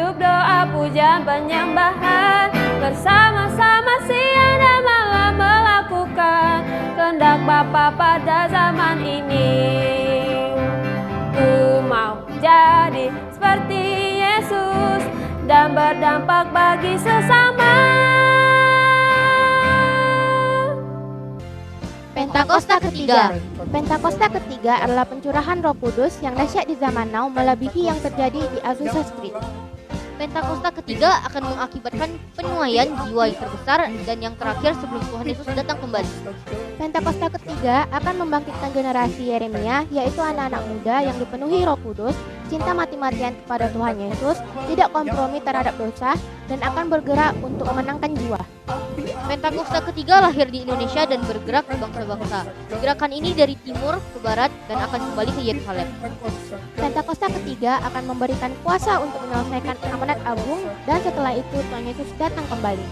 hidup doa puja penyembahan, bersama-sama siang dan malam melakukan kehendak Bapa pada zaman ini. Ku mau jadi seperti Yesus dan berdampak bagi sesama. Pentakosta ketiga. Pentakosta ketiga adalah pencurahan Roh Kudus yang dahsyat di zaman now melebihi yang terjadi di Azusa Street. Pentakosta ketiga akan mengakibatkan penuaian jiwa yang terbesar dan yang terakhir sebelum Tuhan Yesus datang kembali. Pentakosta ketiga akan membangkitkan generasi Yeremia, yaitu anak-anak muda yang dipenuhi Roh Kudus, cinta mati-matian kepada Tuhan Yesus, tidak kompromi terhadap dosa, dan akan bergerak untuk memenangkan jiwa. Pentakosta ketiga lahir di Indonesia dan bergerak ke bangsa-bangsa. Gerakan ini dari timur ke barat dan akan kembali ke Yerusalem. Pentakosta ketiga akan memberikan kuasa untuk menyelesaikan amanat agung, dan setelah itu Tuhan Yesus datang kembali.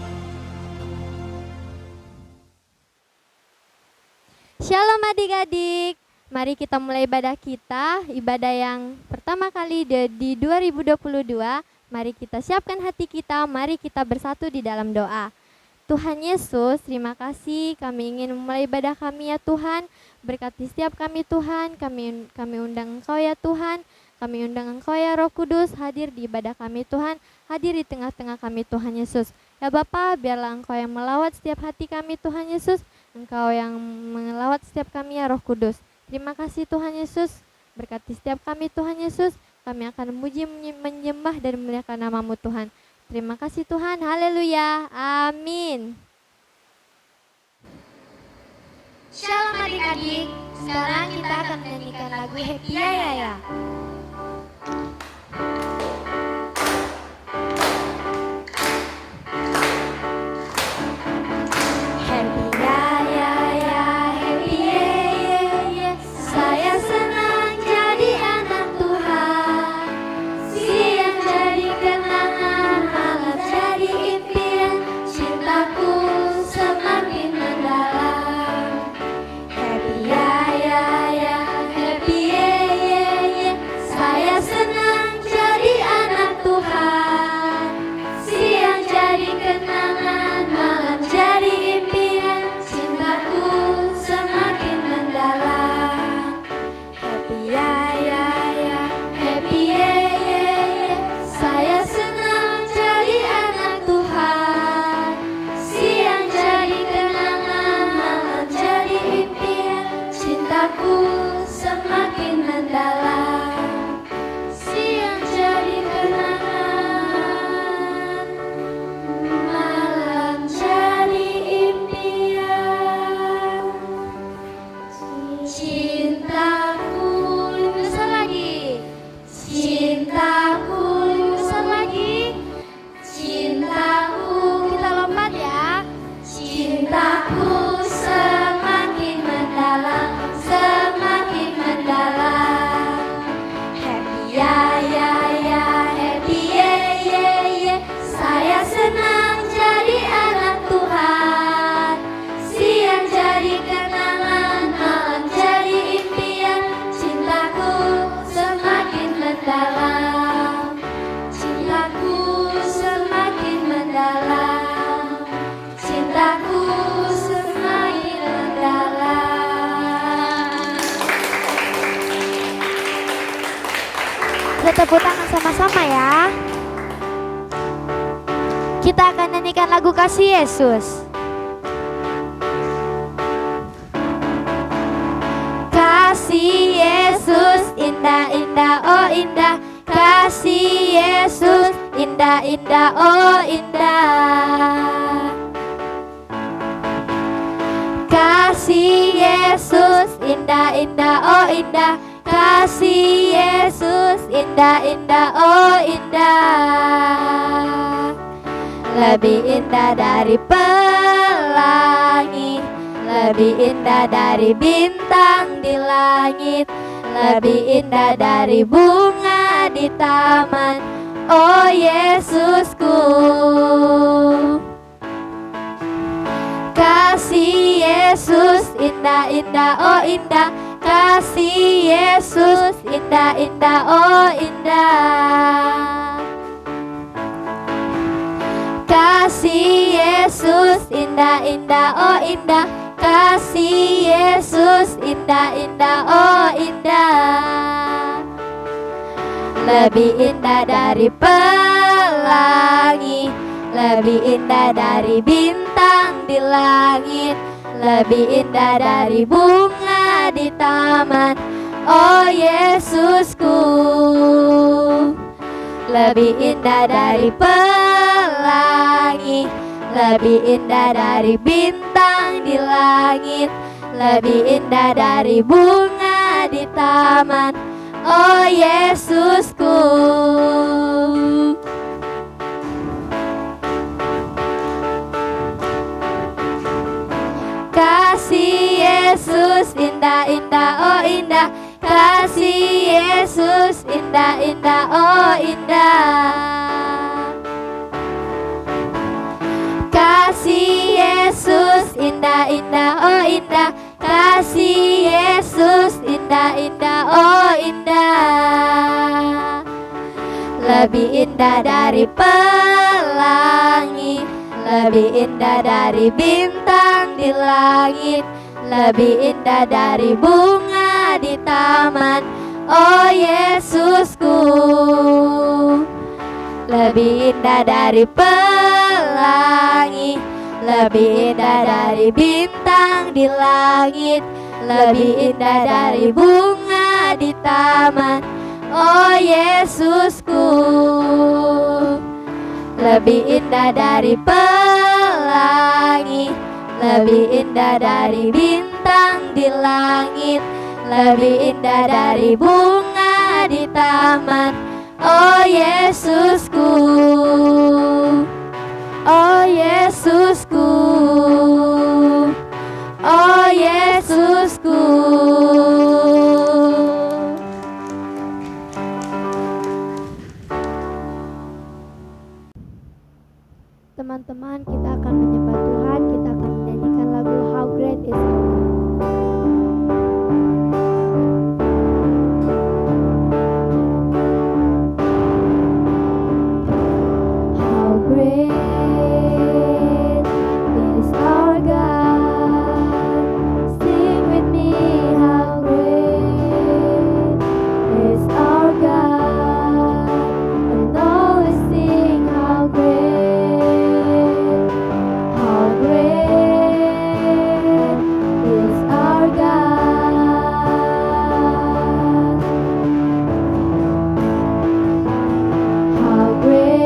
Shalom adik-adik, mari kita mulai ibadah kita, ibadah yang pertama kali di 2022. Mari kita siapkan hati kita, mari kita bersatu di dalam doa. Tuhan Yesus, terima kasih, kami ingin memulai ibadah kami ya Tuhan. Berkati setiap kami Tuhan, kami undang Engkau ya Tuhan. Kami undang Engkau ya Roh Kudus, hadir di ibadah kami Tuhan, hadir di tengah-tengah kami Tuhan Yesus. Ya Bapa, biarlah Engkau yang melawat setiap hati kami Tuhan Yesus, Engkau yang melawat setiap kami ya Roh Kudus. Terima kasih Tuhan Yesus, berkati setiap kami Tuhan Yesus, kami akan memuji, menyembah dan memuliakan nama-Mu Tuhan. Terima kasih Tuhan, haleluya, amin. Shalom adik-adik, sekarang kita akan menyanyikan lagu Happy Ya Ya Ya. Happy ya ya ya, happy ye ye ye. Saya senang jadi anak Tuhan. Siang jadi kenangan, malam jadi impian. Cintaku semakin mendalam. Happy ya ya ya, happy ye ye ye. Saya senang jadi anak Tuhan. Siang jadi kenangan, malam jadi impian. Cintaku semakin mendalam. Happy ya ya ya, happy ye ye ye. Saya senang jadi anak Tuhan. Siang jadi kenangan, malam jadi impian. Cintaku semakin mendalam. Siang jadi kenangan, malam jadi impian. Cintaku lebih besar lagi. Cintaku lebih besar lagi. Cintaku, kita lompat ya. Cintaku semakin mendalam, semakin mendalam. Happy ya ya ya, happy ye ye ye. Saya senang jadi anak Tuhan. Siang jadi kenangan, malam jadi impian. Cintaku semakin mendalam. Cintaku semakin mendalam. Cintaku semakin mendalam. Kita tepuk tangan sama-sama ya. Kita akan nyanyikan lagu Kasih Yesus. Kasih Yesus indah-indah oh indah. Kasih Yesus indah-indah oh indah. Kasih Yesus indah-indah oh indah. Kasih Yesus indah-indah oh indah. Lebih indah dari pelangi, lebih indah dari bintang di langit, lebih indah dari bunga di taman. Oh Yesusku, kasih Yesus indah-indah oh indah. Kasih Yesus indah-indah oh indah. indah, indah, oh indah. Kasih Yesus indah, indah, oh indah. Lebih indah dari pelangi, lebih indah dari bintang di langit, lebih indah dari bunga di taman. Oh Yesusku, lebih indah dari pelangi, lebih indah dari bintang di langit, lebih indah dari bunga di taman. Oh Yesusku. Kasih Yesus indah, indah, oh indah. Kasih Yesus indah, indah, oh indah. Kasih Yesus indah, indah, oh indah. Kasih Yesus indah, indah, oh indah. Lebih indah dari pelangi, lebih indah dari bintang di langit, lebih indah dari bunga di taman. Oh Yesusku, lebih indah dari pelangi, lebih indah dari bintang di langit, lebih indah dari bunga di taman. Oh Yesusku, lebih indah dari pelangi, lebih indah dari bintang di langit, lebih indah dari bunga di taman. Oh Yesusku, oh Yesusku, oh Yesusku. Teman-teman, kita akan menyembah Tuhan, kita akan menyanyikan lagu How Great Is Our God. How great is our God. Sing with me, how great is our God. And always sing how great, how great is our God. How great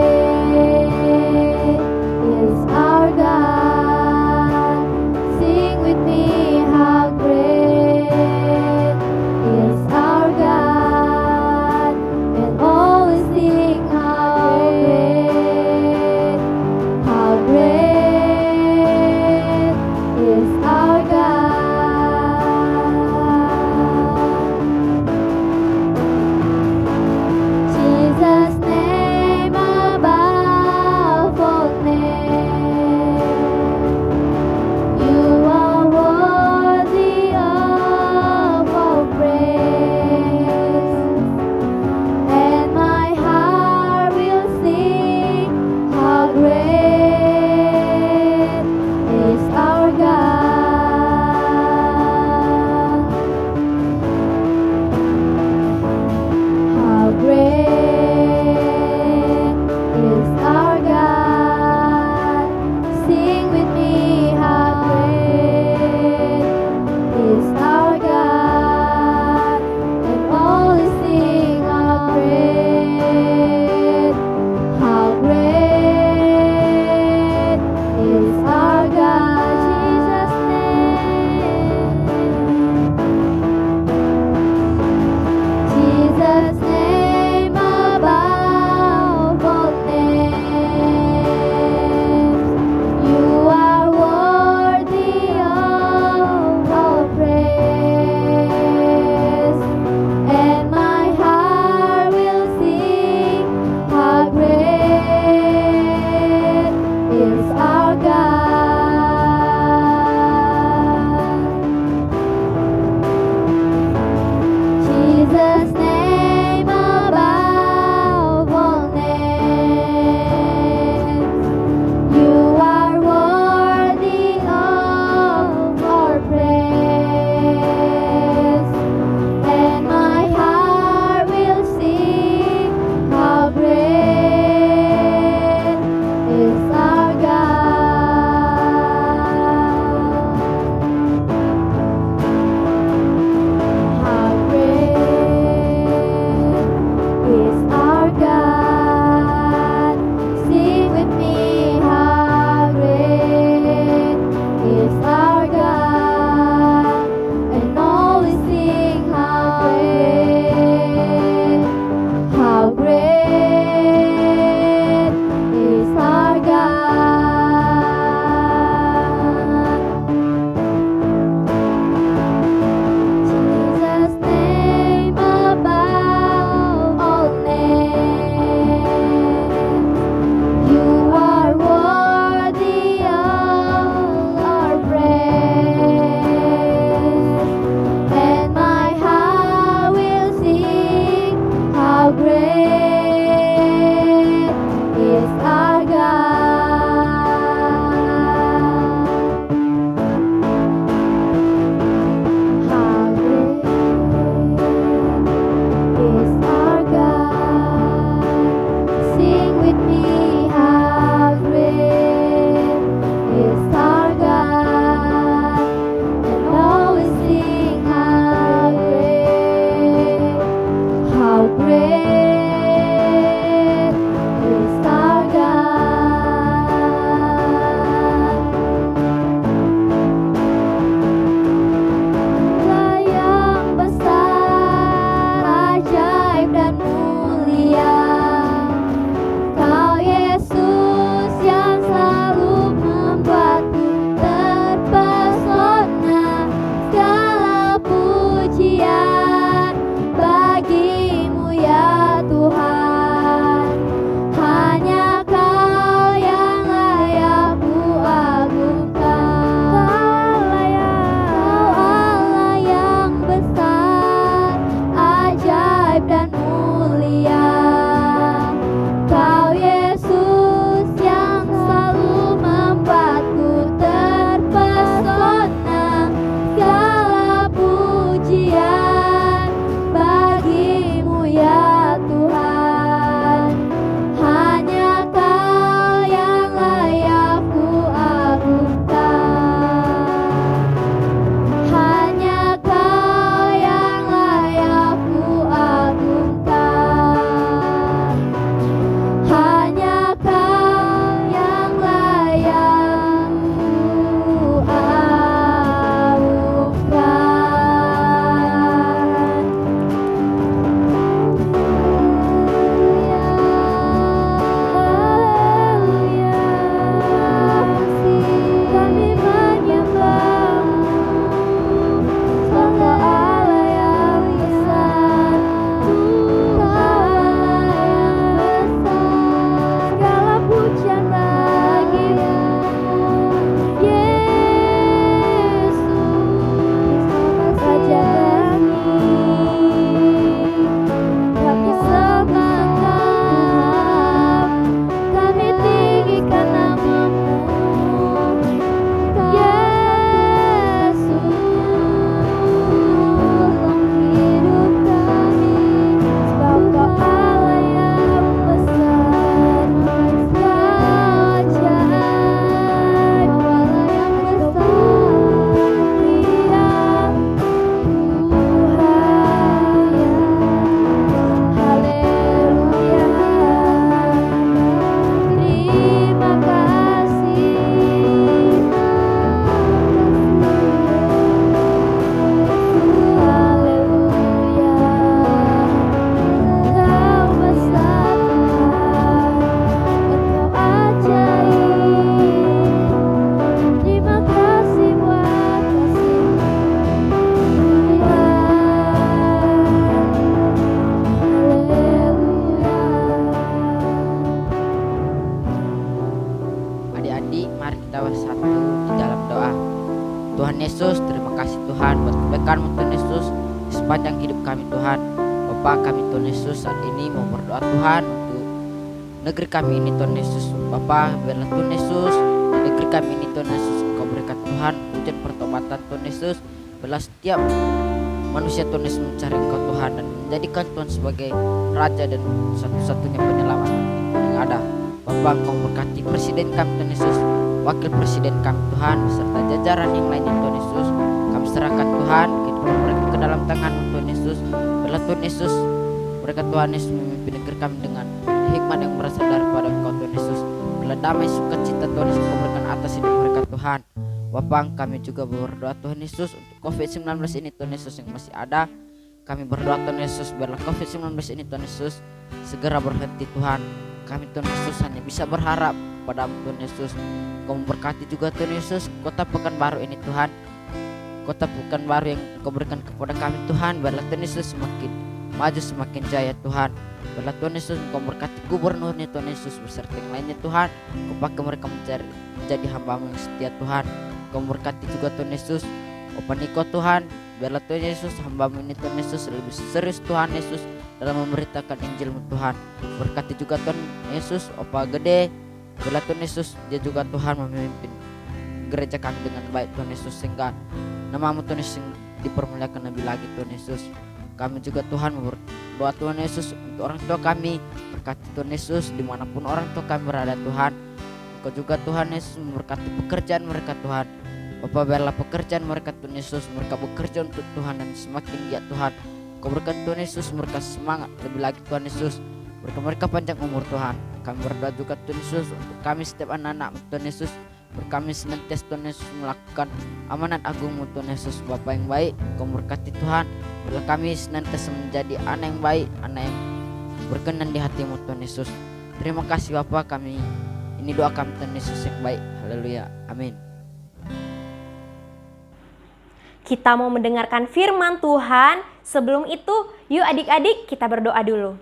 bersatu di dalam doa. Tuhan Yesus, terima kasih Tuhan buat kebaikan-Mu Tuhan Yesus di sepanjang hidup kami Tuhan. Bapa kami Tuhan Yesus saat ini mau berdoa Tuhan untuk negeri kami ini Tuhan Yesus. Bapa, biarlah Tuhan Yesus negeri kami ini Tuhan Yesus Engkau berikan Tuhan hujan pertobatan Tuhan Yesus. Biarlah setiap manusia Tuhan Yesus mencari Engkau Tuhan dan menjadikan Tuhan sebagai Raja dan satu-satunya penyelamat yang ada. Bapa, Engkau berkati Presiden kami Tuhan Yesus, Wakil Presiden kami Tuhan, serta jajaran yang lainnya Tuhan Yesus. Kami serahkan Tuhan kehidupan mereka ke dalam tangan-Mu Tuhan Yesus. Biarlah Tuhan Yesus mereka Tuhan Yesus memimpin negeri kami dengan hikmat yang berasal daripada Engkau Tuhan Yesus. Biarlah damai sukacita Tuhan Yesus Engkau berikan atas hidup mereka Tuhan. Bapa, kami juga berdoa Tuhan Yesus untuk COVID-19 ini Tuhan Yesus yang masih ada. Kami berdoa Tuhan Yesus biarlah COVID-19 ini Tuhan Yesus segera berhenti Tuhan. Kami Tuhan Yesus hanya bisa berharap pada Tuhan Yesus. Kau memberkati juga Tuhan Yesus kota Pekanbaru ini Tuhan. Kota Pekanbaru yang Kau berikan kepada kami Tuhan. Biarlah Tuhan Yesus semakin maju semakin jaya Tuhan. Biarlah Tuhan Yesus Kau berkati gubernurnya Tuhan Yesus beserta yang lainnya Tuhan. Kau pakai mereka menjadi hamba-Mu yang setia Tuhan. Kau memberkati juga Tuhan Yesus Opa Niko Tuhan. Biarlah Tuhan Yesus hamba-Mu ini Tuhan Yesus lebih serius Tuhan Yesus dalam memberitakan Injil-Mu Tuhan. Berkati juga Tuhan Yesus Opa Gede. Biarlah Tuhan Yesus dia juga Tuhan memimpin gereja kami dengan baik Tuhan Yesus sehingga nama-Mu Tuhan Yesus dipermuliakan lebih lagi Tuhan Yesus. Kami juga Tuhan berdoa Tuhan Yesus untuk orang tua kami. Berkati Tuhan Yesus dimanapun orang tua kami berada Tuhan. Engkau juga Tuhan Yesus memberkati pekerjaan mereka Tuhan. Bapa, biarlah pekerjaan mereka Tuhan Yesus mereka bekerja untuk Tuhan dan semakin giat Tuhan. Kau berikan Tuhan Yesus mereka semangat lebih lagi Tuhan Yesus. Berikan mereka panjang umur Tuhan. Kami berdoa juga Tuhan Yesus untuk kami setiap anak-anak Tuhan Yesus. Kami senantiasa Tuhan Yesus melakukan amanat agung-Mu Tuhan Yesus Bapa yang baik. Kau berkati Tuhan. Biarlah kami senantiasa menjadi anak yang baik, anak yang berkenan di hati-Mu Tuhan Yesus. Terima kasih Bapa, kami ini doa kami Tuhan Yesus yang baik. Haleluya. Amin. Kita mau mendengarkan firman Tuhan. Sebelum itu, yuk adik-adik kita berdoa dulu.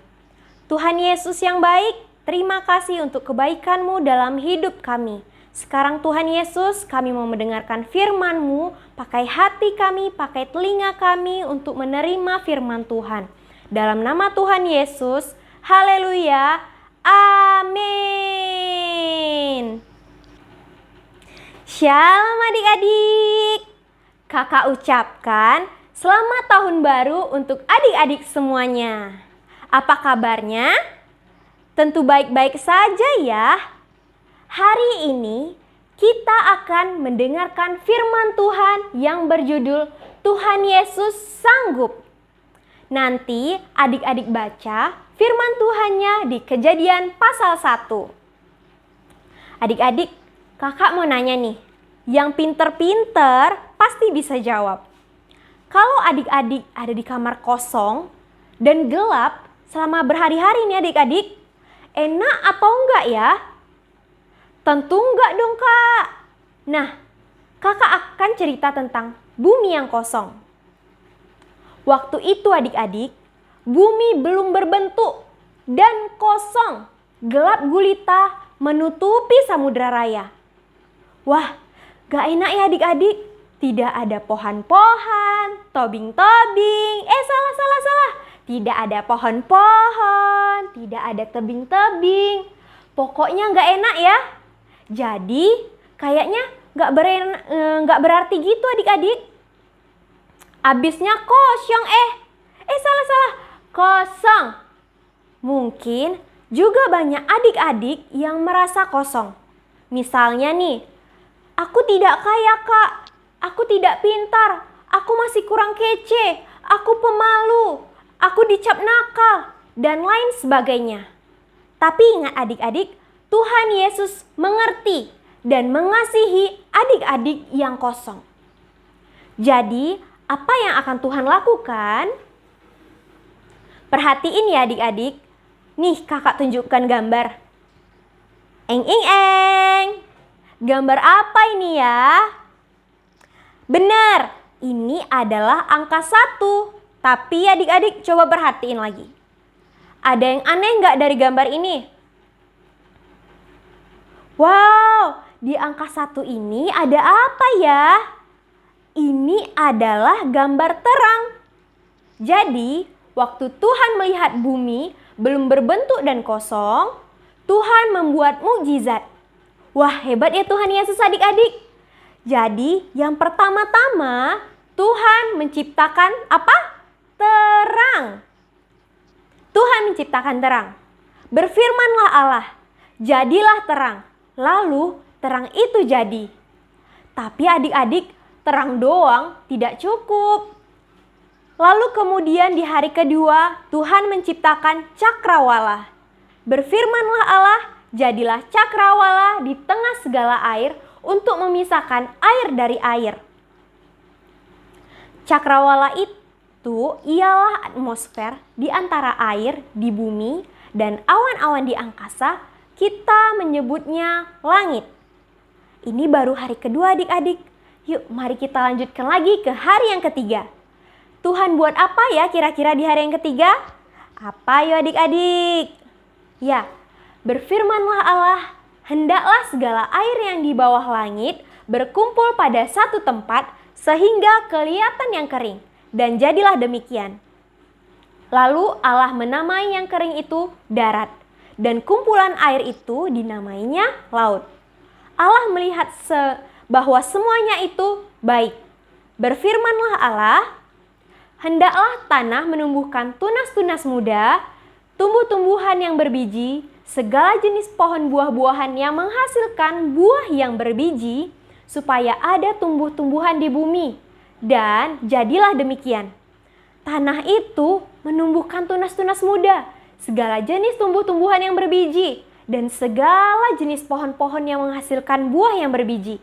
Tuhan Yesus yang baik, terima kasih untuk kebaikan-Mu dalam hidup kami. Sekarang Tuhan Yesus, kami mau mendengarkan firman-Mu, pakai hati kami, pakai telinga kami untuk menerima firman Tuhan. Dalam nama Tuhan Yesus, haleluya, amin. Shalom adik-adik. Kakak ucapkan selamat tahun baru untuk adik-adik semuanya. Apa kabarnya? Tentu baik-baik saja ya. Hari ini kita akan mendengarkan firman Tuhan yang berjudul Tuhan Yesus Sanggup. Nanti adik-adik baca firman Tuhannya di Kejadian pasal 1. Adik-adik, kakak mau nanya nih. Yang pinter-pinter pasti bisa jawab. Kalau adik-adik ada di kamar kosong dan gelap selama berhari-hari nih adik-adik, enak atau enggak ya? Tentu enggak dong kak. Nah, kakak akan cerita tentang bumi yang kosong. Waktu itu adik-adik, bumi belum berbentuk dan kosong, gelap gulita menutupi samudra raya. Wah, gak enak ya adik-adik. Tidak ada pohon-pohon, tobing-tobing. Salah. Tidak ada pohon-pohon, tidak ada tebing-tebing. Pokoknya gak enak ya. Jadi kayaknya gak berarti gitu adik-adik. Abisnya kosong salah. Kosong. Mungkin juga banyak adik-adik yang merasa kosong. Misalnya nih, aku tidak kaya kak, aku tidak pintar, aku masih kurang kece, aku pemalu, aku dicap nakal, dan lain sebagainya. Tapi ingat adik-adik, Tuhan Yesus mengerti dan mengasihi adik-adik yang kosong. Jadi, apa yang akan Tuhan lakukan? Perhatiin ya adik-adik. Nih kakak tunjukkan gambar. Eng. Gambar apa ini ya? Benar, ini adalah angka 1. Tapi adik-adik coba perhatiin lagi. Ada yang aneh nggak dari gambar ini? Wow, di angka 1 ini ada apa ya? Ini adalah gambar terang. Jadi, waktu Tuhan melihat bumi belum berbentuk dan kosong, Tuhan membuat mukjizat. Wah, hebat ya Tuhan Yesus adik-adik. Jadi, yang pertama-tama Tuhan menciptakan apa? Terang. Tuhan menciptakan terang. Berfirmanlah Allah, jadilah terang. Lalu terang itu jadi. Tapi adik-adik, terang doang tidak cukup. Lalu kemudian di hari kedua, Tuhan menciptakan cakrawala. Berfirmanlah Allah, jadilah cakrawala di tengah segala air untuk memisahkan air dari air. Cakrawala itu ialah atmosfer di antara air di bumi dan awan-awan di angkasa, kita menyebutnya langit. Ini baru hari kedua adik-adik. Yuk mari kita lanjutkan lagi ke hari yang ketiga. Tuhan buat apa ya kira-kira di hari yang ketiga? Apa yuk adik-adik? Ya, berfirmanlah Allah, hendaklah segala air yang di bawah langit berkumpul pada satu tempat sehingga kelihatan yang kering. Dan jadilah demikian. Lalu Allah menamai yang kering itu darat. Dan kumpulan air itu dinamainya laut. Allah melihat bahwa semuanya itu baik. Berfirmanlah Allah, hendaklah tanah menumbuhkan tunas-tunas muda, tumbuh-tumbuhan yang berbiji, segala jenis pohon buah-buahan yang menghasilkan buah yang berbiji, supaya ada tumbuh-tumbuhan di bumi. Dan jadilah demikian. Tanah itu menumbuhkan tunas-tunas muda, segala jenis tumbuh-tumbuhan yang berbiji, dan segala jenis pohon-pohon yang menghasilkan buah yang berbiji.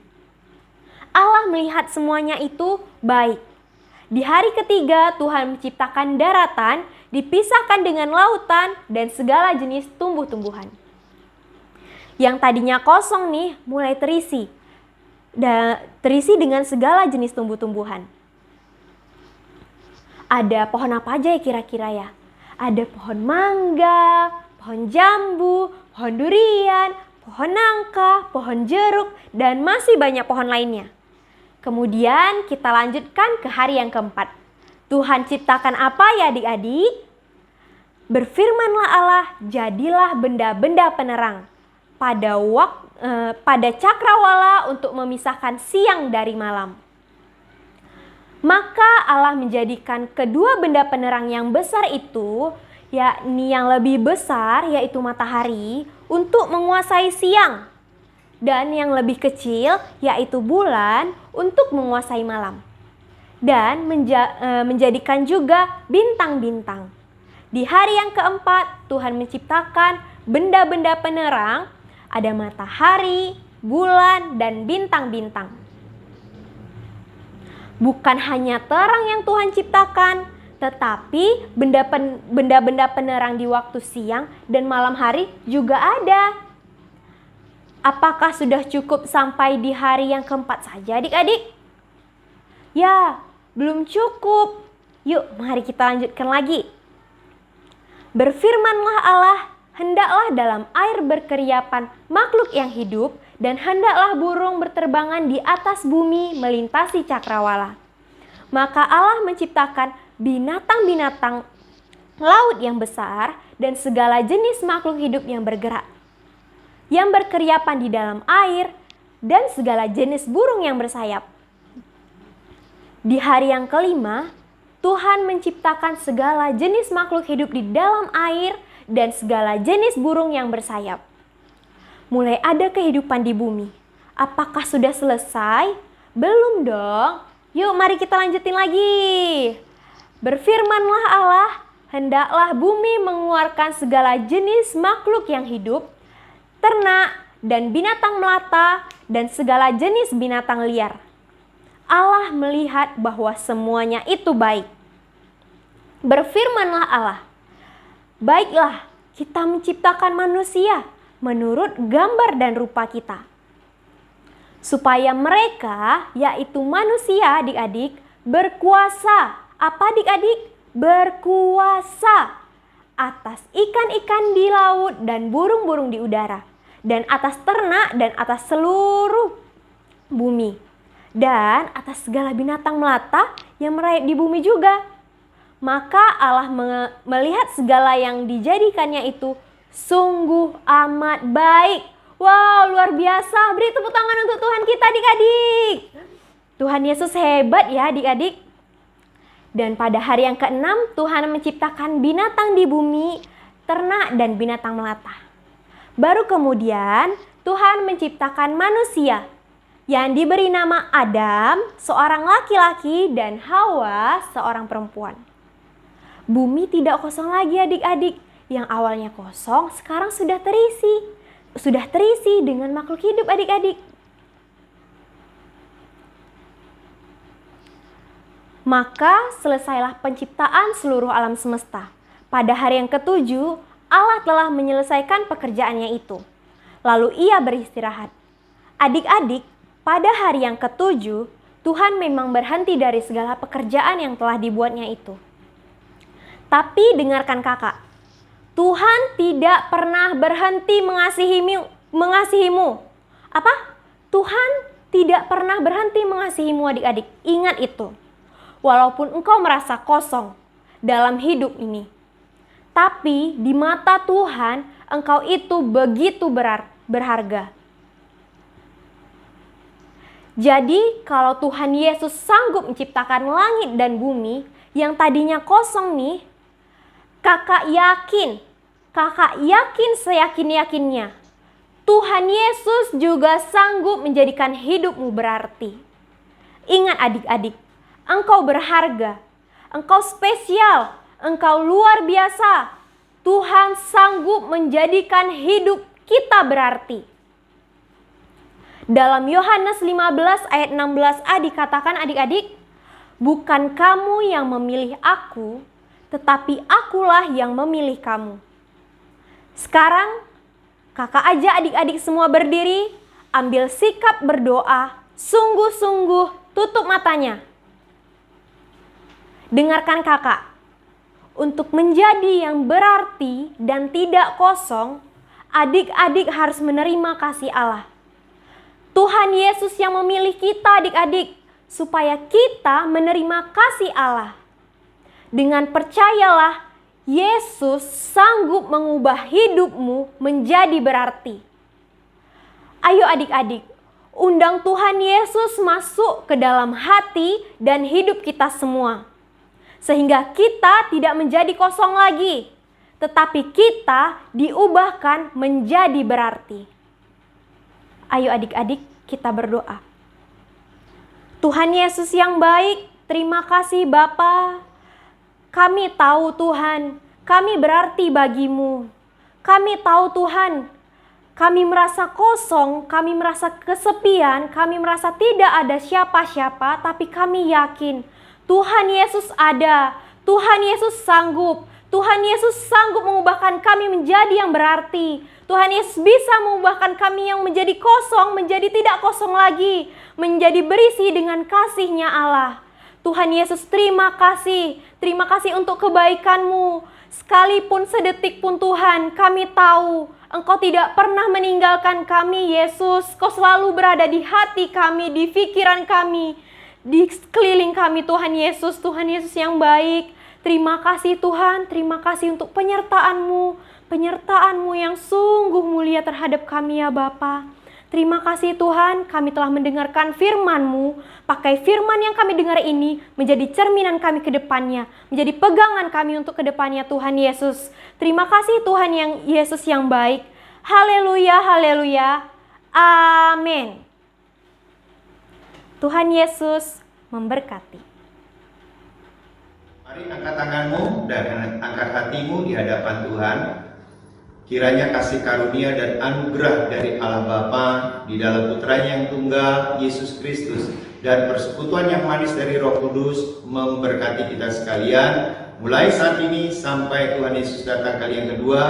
Allah melihat semuanya itu baik. Di hari ketiga Tuhan menciptakan daratan, dipisahkan dengan lautan dan segala jenis tumbuh-tumbuhan. Yang tadinya kosong nih mulai terisi. Terisi dengan segala jenis tumbuh-tumbuhan. Ada pohon apa aja ya kira-kira ya? Ada pohon mangga, pohon jambu, pohon durian, pohon nangka, pohon jeruk, dan masih banyak pohon lainnya. Kemudian kita lanjutkan ke hari yang keempat. Tuhan ciptakan apa ya adik-adik? Berfirmanlah Allah, jadilah benda-benda penerang pada cakrawala untuk memisahkan siang dari malam. Maka Allah menjadikan kedua benda penerang yang besar itu, yakni yang lebih besar yaitu matahari, untuk menguasai siang, dan yang lebih kecil yaitu bulan untuk menguasai malam, dan menjadikan juga bintang-bintang. Di hari yang keempat Tuhan menciptakan benda-benda penerang, ada matahari, bulan, dan bintang-bintang. Bukan hanya terang yang Tuhan ciptakan, tetapi benda-benda penerang di waktu siang dan malam hari juga ada. Apakah sudah cukup sampai di hari yang keempat saja adik-adik? Ya, belum cukup. Yuk, mari kita lanjutkan lagi. Berfirmanlah Allah, hendaklah dalam air berkeriapan makhluk yang hidup, dan hendaklah burung berterbangan di atas bumi melintasi cakrawala. Maka Allah menciptakan binatang-binatang laut yang besar dan segala jenis makhluk hidup yang bergerak, yang berkeriapan di dalam air, dan segala jenis burung yang bersayap. Di hari yang kelima, Tuhan menciptakan segala jenis makhluk hidup di dalam air dan segala jenis burung yang bersayap. Mulai ada kehidupan di bumi. Apakah sudah selesai? Belum dong. Yuk mari kita lanjutin lagi. Berfirmanlah Allah, hendaklah bumi mengeluarkan segala jenis makhluk yang hidup, ternak dan binatang melata dan segala jenis binatang liar. Allah melihat bahwa semuanya itu baik. Berfirmanlah Allah, baiklah kita menciptakan manusia menurut gambar dan rupa kita, supaya mereka, yaitu manusia adik-adik, berkuasa. Apa adik-adik? Berkuasa atas ikan-ikan di laut dan burung-burung di udara, dan atas ternak dan atas seluruh bumi, dan atas segala binatang melata yang merayap di bumi juga. Maka Allah melihat segala yang dijadikannya itu sungguh amat baik. Wow, luar biasa. Beri tepuk tangan untuk Tuhan kita, adik-adik. Tuhan Yesus hebat ya, adik-adik. Dan pada hari yang ke-6, Tuhan menciptakan binatang di bumi, ternak dan binatang melata. Baru kemudian Tuhan menciptakan manusia yang diberi nama Adam, seorang laki-laki, dan Hawa, seorang perempuan. Bumi tidak kosong lagi, adik-adik. Yang awalnya kosong, sekarang sudah terisi. Sudah terisi dengan makhluk hidup, adik-adik. Maka selesailah penciptaan seluruh alam semesta. Pada hari yang ke-7, Allah telah menyelesaikan pekerjaannya itu. Lalu ia beristirahat. Adik-adik, pada hari yang ke-7, Tuhan memang berhenti dari segala pekerjaan yang telah dibuatnya itu. Tapi dengarkan kakak, Tuhan tidak pernah berhenti mengasihimu. Apa? Tuhan tidak pernah berhenti mengasihimu, adik-adik. Ingat itu. Walaupun engkau merasa kosong dalam hidup ini, tapi di mata Tuhan engkau itu begitu berharga. Jadi kalau Tuhan Yesus sanggup menciptakan langit dan bumi yang tadinya kosong nih, kakak yakin seyakin-yakinnya, Tuhan Yesus juga sanggup menjadikan hidupmu berarti. Ingat adik-adik, engkau berharga, engkau spesial, engkau luar biasa. Tuhan sanggup menjadikan hidup kita berarti. Dalam Yohanes 15 ayat 16a dikatakan, adik-adik, bukan kamu yang memilih aku, tetapi akulah yang memilih kamu. Sekarang kakak ajak adik-adik semua berdiri, ambil sikap berdoa, sungguh-sungguh tutup matanya. Dengarkan kakak, untuk menjadi yang berarti dan tidak kosong, adik-adik harus menerima kasih Allah. Tuhan Yesus yang memilih kita, adik-adik, supaya kita menerima kasih Allah. Dengan percayalah, Yesus sanggup mengubah hidupmu menjadi berarti. Ayo adik-adik, undang Tuhan Yesus masuk ke dalam hati dan hidup kita semua. Sehingga kita tidak menjadi kosong lagi, tetapi kita diubahkan menjadi berarti. Ayo adik-adik, kita berdoa. Tuhan Yesus yang baik, terima kasih Bapa. Kami tahu Tuhan, kami berarti bagimu. Kami tahu Tuhan, kami merasa kosong, kami merasa kesepian, kami merasa tidak ada siapa-siapa, tapi kami yakin Tuhan Yesus ada, Tuhan Yesus sanggup, Tuhan Yesus sanggup mengubahkan kami menjadi yang berarti. Tuhan Yesus bisa mengubahkan kami yang menjadi kosong, menjadi tidak kosong lagi, menjadi berisi dengan kasih-Nya Allah. Tuhan Yesus, terima kasih untuk kebaikan-Mu. Sekalipun sedetik pun Tuhan, kami tahu Engkau tidak pernah meninggalkan kami, Yesus. Kau selalu berada di hati kami, di pikiran kami, di sekeliling kami, Tuhan Yesus yang baik. Terima kasih Tuhan, terima kasih untuk penyertaan-Mu yang sungguh mulia terhadap kami ya Bapa. Terima kasih Tuhan, kami telah mendengarkan firman-Mu. Pakai firman yang kami dengar ini menjadi cerminan kami ke depannya, menjadi pegangan kami untuk ke depannya Tuhan Yesus. Terima kasih Tuhan yang Yesus yang baik. Haleluya, haleluya. Amin. Tuhan Yesus memberkati. Mari angkat tanganmu dan angkat hatimu di hadapan Tuhan. Kiranya kasih karunia dan anugerah dari Allah Bapa di dalam Putranya yang tunggal, Yesus Kristus, dan persekutuan yang manis dari Roh Kudus memberkati kita sekalian, mulai saat ini sampai Tuhan Yesus datang kali yang kedua,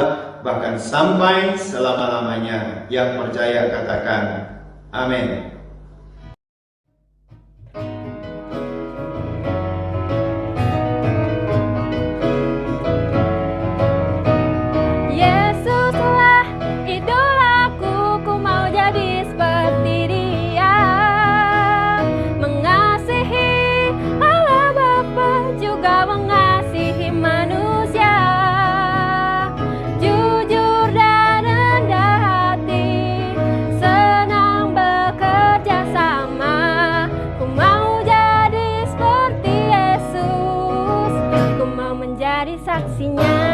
bahkan sampai selama-lamanya. Yang percaya katakan, amin. Yesuslah idolaku, menjadi saksinya.